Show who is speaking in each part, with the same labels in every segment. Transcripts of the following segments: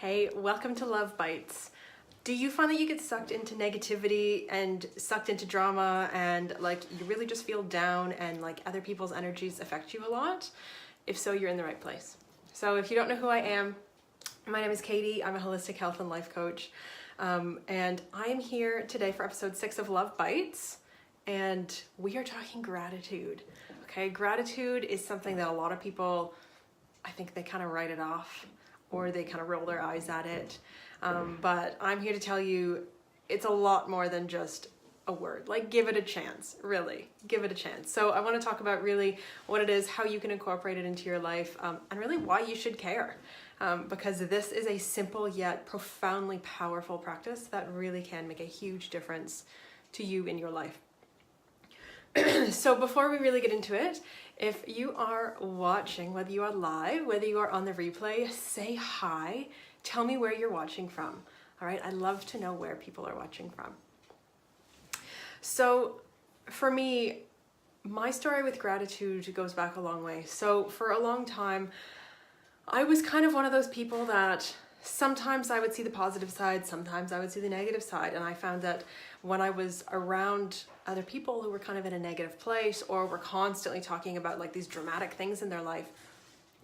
Speaker 1: Hey, welcome to Love Bites. Do you find that you get sucked into negativity and sucked into drama and like you really just feel down and like other people's energies affect you a lot? If so, you're in the right place. So if you don't know who I am, my name is Katie. I'm a holistic health and life coach. And I am here today for episode 6 of Love Bites. And we are talking gratitude. Okay, gratitude is something that a lot of people, I think they kind of write it off or they kind of roll their eyes at it. But I'm here to tell you it's a lot more than just a word. Like, give it a chance, really. Give it a chance. So I want to talk about really what it is, how you can incorporate it into your life, and really why you should care. Because this is a simple yet profoundly powerful practice that really can make a huge difference to you in your life. So before we really get into it, if you are watching, whether you are live, whether you are on the replay, say hi. Tell me where you're watching from. All right, I love to know where people are watching from. So for me, my story with gratitude goes back a long way. So for a long time, I was kind of one of those people that sometimes I would see the positive side, sometimes I would see the negative side. And I found that when I was around other people who were kind of in a negative place or were constantly talking about like these dramatic things in their life,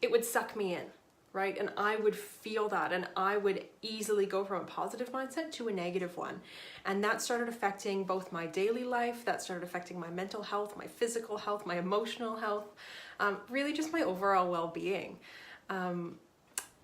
Speaker 1: it would suck me in, right? And I would feel that and I would easily go from a positive mindset to a negative one. And that started affecting both my daily life, that started affecting my mental health, my physical health, my emotional health, really just my overall well-being.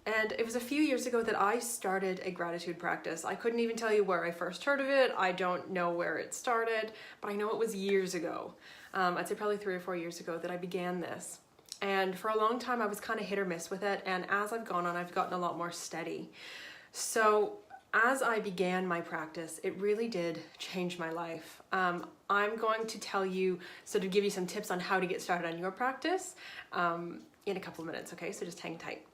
Speaker 1: And it was a few years ago that I started a gratitude practice. I couldn't even tell you where I first heard of it. I don't know where it started, but I know it was years ago. I'd say probably 3 or 4 years ago that I began this. And for a long time, I was kind of hit or miss with it. And as I've gone on, I've gotten a lot more steady. So as I began my practice, it really did change my life. I'm going to tell you, sort of give you some tips on how to get started on your practice in a couple of minutes, okay? So just hang tight.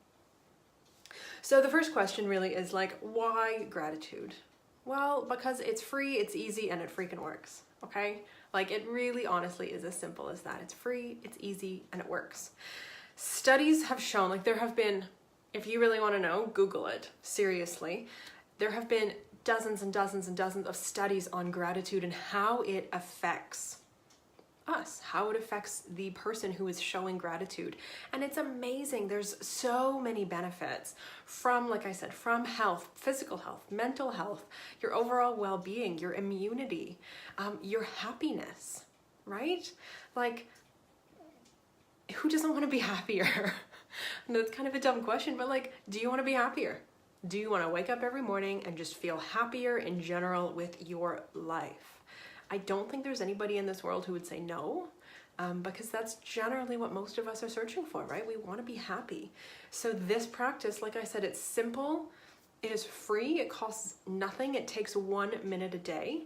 Speaker 1: So the first question really is like, why gratitude? Well, because it's free, it's easy, and it freaking works, okay? Like it really honestly is as simple as that. It's free, it's easy, and it works. Studies have shown, like there have been, if you really want to know, Google it, seriously. There have been dozens and dozens and dozens of studies on gratitude and how it affects us, how it affects the person who is showing gratitude. And it's amazing. There's so many benefits from, like I said, from health, physical health, mental health, your overall well-being, your immunity, your happiness, right? Like, who doesn't want to be happier? And that's kind of a dumb question, but like, do you want to be happier? Do you want to wake up every morning and just feel happier in general with your life? I don't think there's anybody in this world who would say no, because that's generally what most of us are searching for, right? We want to be happy. So this practice, like I said, it's simple, it is free, it costs nothing, it takes 1 minute a day,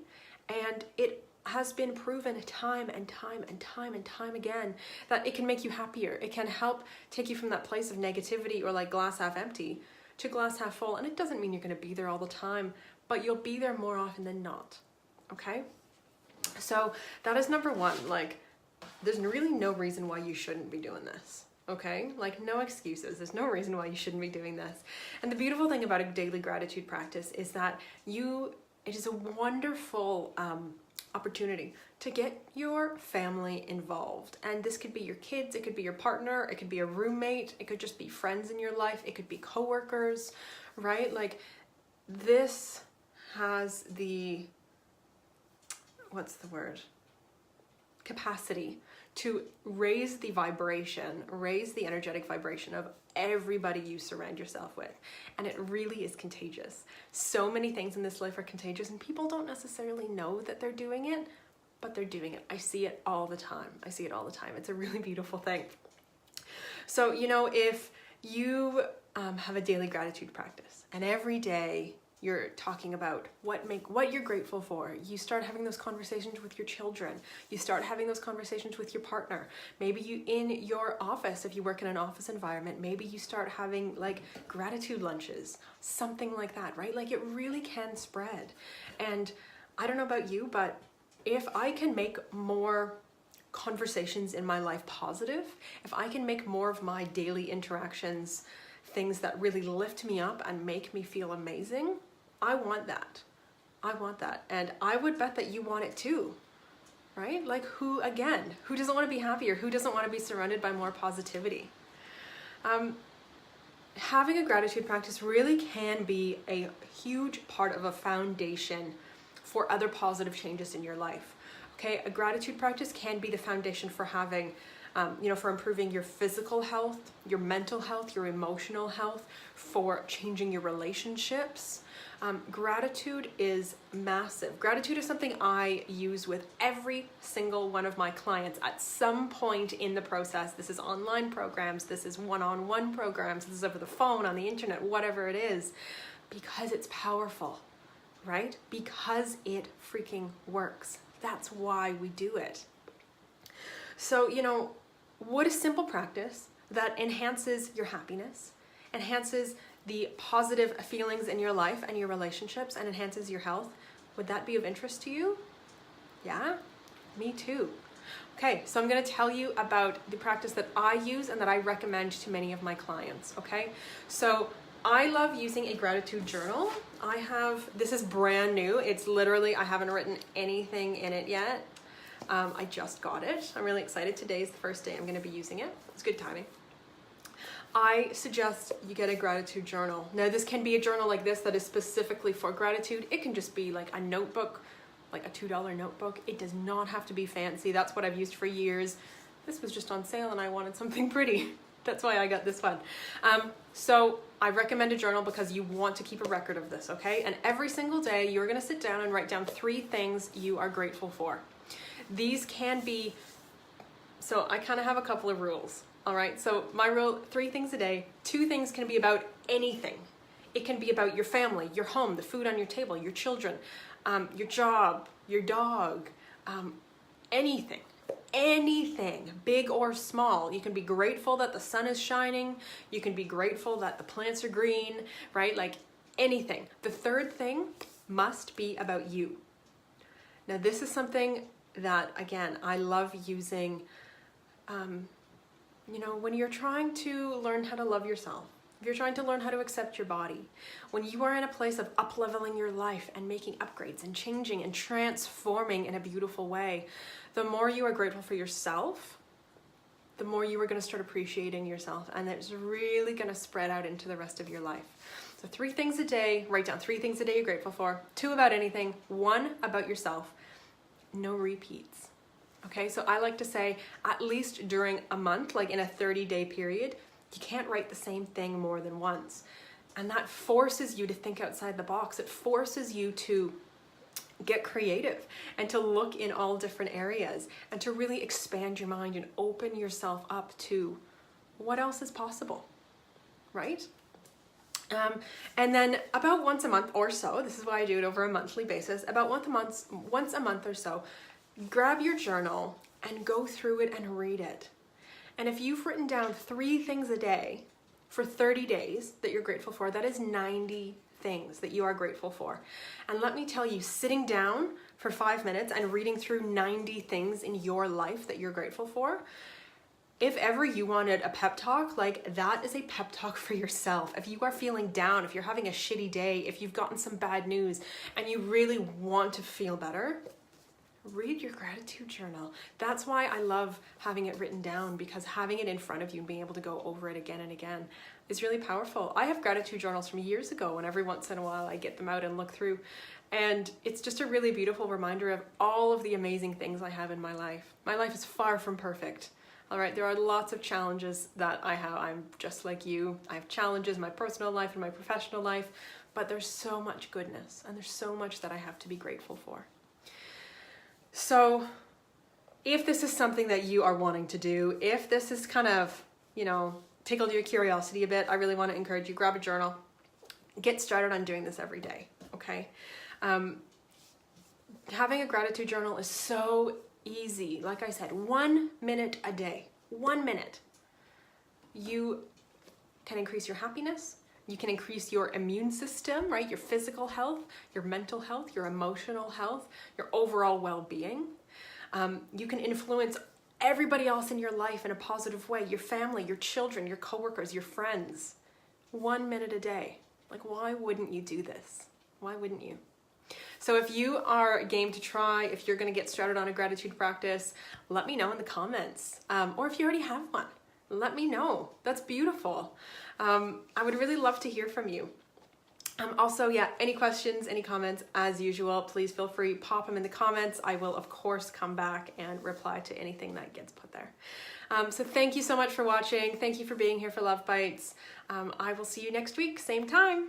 Speaker 1: and it has been proven time and time and time and time again that it can make you happier. It can help take you from that place of negativity or like glass half empty to glass half full. And it doesn't mean you're going to be there all the time, but you'll be there more often than not, okay? So that is number one. Like, there's really no reason why you shouldn't be doing this, okay? Like, no excuses. There's no reason why you shouldn't be doing this. And the beautiful thing about a daily gratitude practice is that it is a wonderful opportunity to get your family involved. And this could be your kids, it could be your partner, it could be a roommate, it could just be friends in your life, it could be coworkers, right? Like, this has the capacity to raise the vibration, raise the energetic vibration of everybody you surround yourself with. And it really is contagious. So many things in this life are contagious and people don't necessarily know that they're doing it, but they're doing it. I see it all the time. It's a really beautiful thing. So, you know, if you have a daily gratitude practice and every day you're talking about what you're grateful for. You start having those conversations with your children. You start having those conversations with your partner. Maybe you in your office, if you work in an office environment, maybe you start having like gratitude lunches, something like that, right? Like it really can spread. And I don't know about you, but if I can make more conversations in my life positive, if I can make more of my daily interactions things that really lift me up and make me feel amazing, I want that. I want that. And I would bet that you want it too, right? Like who doesn't want to be happier? Who doesn't want to be surrounded by more positivity? Having a gratitude practice really can be a huge part of a foundation for other positive changes in your life. Okay, a gratitude practice can be the foundation for having, for improving your physical health, your mental health, your emotional health, for changing your relationships. Gratitude is massive. Gratitude is something I use with every single one of my clients at some point in the process. This is online programs, this is one-on-one programs, this is over the phone, on the internet, whatever it is, because it's powerful, right? Because it freaking works. That's why we do it. So, what a simple practice that enhances your happiness, enhances the positive feelings in your life and your relationships, and enhances your health. Would that be of interest to you? Yeah, me too. Okay, so I'm going to tell you about the practice that I use and that I recommend to many of my clients, okay? So I love using a gratitude journal. This is brand new. It's literally, I haven't written anything in it yet. I just got it. I'm really excited. Today is the first day I'm going to be using it. It's good timing. I suggest you get a gratitude journal. Now, this can be a journal like this that is specifically for gratitude. It can just be like a notebook, like a $2 notebook. It does not have to be fancy. That's what I've used for years. This was just on sale and I wanted something pretty. That's why I got this one. So I recommend a journal because you want to keep a record of this, okay? And every single day you're going to sit down and write down 3 things you are grateful for. These can be, so I kind of have a couple of rules. All right, so my rule, 3 things a day. 2 things can be about anything. It can be about your family, your home, the food on your table, your children, your job, your dog, anything, big or small. You can be grateful that the sun is shining. You can be grateful that the plants are green, right? Like anything. The 3rd thing must be about you. Now, this is something that, again, I love using, when you're trying to learn how to love yourself, if you're trying to learn how to accept your body, when you are in a place of up-leveling your life and making upgrades and changing and transforming in a beautiful way, the more you are grateful for yourself, the more you are going to start appreciating yourself, and it's really going to spread out into the rest of your life. So 3 things a day, write down 3 things a day you're grateful for, 2 about anything, 1 about yourself, no repeats. Okay, so I like to say at least during a month, like in a 30-day period, you can't write the same thing more than once. And that forces you to think outside the box. It forces you to get creative and to look in all different areas and to really expand your mind and open yourself up to what else is possible, right? And then about once a month or so, this is why I do it over a monthly basis, about once a month or so, grab your journal and go through it and read it. And if you've written down 3 things a day for 30 days that you're grateful for, that is 90 things that you are grateful for. And let me tell you, sitting down for 5 minutes and reading through 90 things in your life that you're grateful for, if ever you wanted a pep talk, like that is a pep talk for yourself. If you are feeling down, if you're having a shitty day, if you've gotten some bad news and you really want to feel better, read your gratitude journal. That's why I love having it written down, because having it in front of you and being able to go over it again and again is really powerful. I have gratitude journals from years ago, and every once in a while I get them out and look through, and it's just a really beautiful reminder of all of the amazing things I have in my life. My life is far from perfect. All right, there are lots of challenges that I have. I'm just like you. I have challenges in my personal life and my professional life, but there's so much goodness and there's so much that I have to be grateful for. So if this is something that you are wanting to do, if this is kind of, tickled your curiosity a bit, I really want to encourage you, grab a journal, get started on doing this every day, okay? Having a gratitude journal is so easy. Like I said, 1 minute a day, 1 minute. You can increase your happiness. You can increase your immune system, right? Your physical health, your mental health, your emotional health, your overall well-being. You can influence everybody else in your life in a positive way. Your family, your children, your coworkers, your friends. 1 minute a day. Like, why wouldn't you do this? Why wouldn't you? So if you are game to try, if you're going to get started on a gratitude practice, let me know in the comments. Or if you already have one, let me know. That's beautiful. I would really love to hear from you. Also, yeah, any questions, any comments, as usual, please feel free, pop them in the comments. I will, of course, come back and reply to anything that gets put there. So thank you so much for watching. Thank you for being here for Love Bites. I will see you next week, same time.